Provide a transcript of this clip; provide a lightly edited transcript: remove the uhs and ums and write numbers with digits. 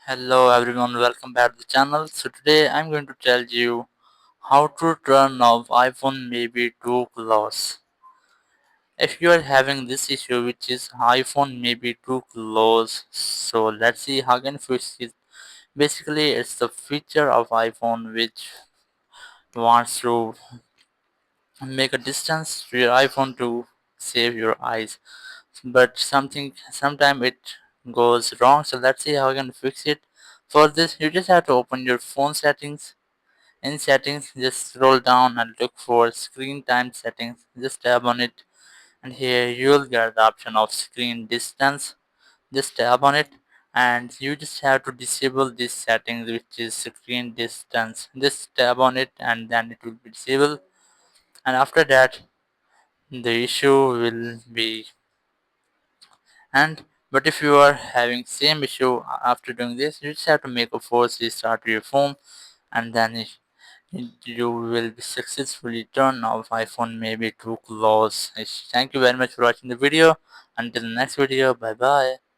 Hello everyone, welcome back to the channel. So today I'm going to tell you how to turn off iPhone may be too close. If you are having this issue which is iPhone may be too close, so let's see how can fix it. Basically it's the feature of iPhone which wants to make a distance to your iPhone to save your eyes. But sometime it goes wrong, so let's see how I can fix it. For this you just have to open your phone settings. In settings, just scroll down and look for screen time settings. Just tap on it, and here you will get the option of screen distance. Just tap on it, and you just have to disable this setting, which is screen distance. Just tap on it, and then it will be disabled. And after that, the issue will be and but if you are having same issue after doing this, you just have to make a force restart to your phone, and then you will be successfully turned off iPhone maybe too close. Thank you very much for watching the video. Until the next video, bye bye.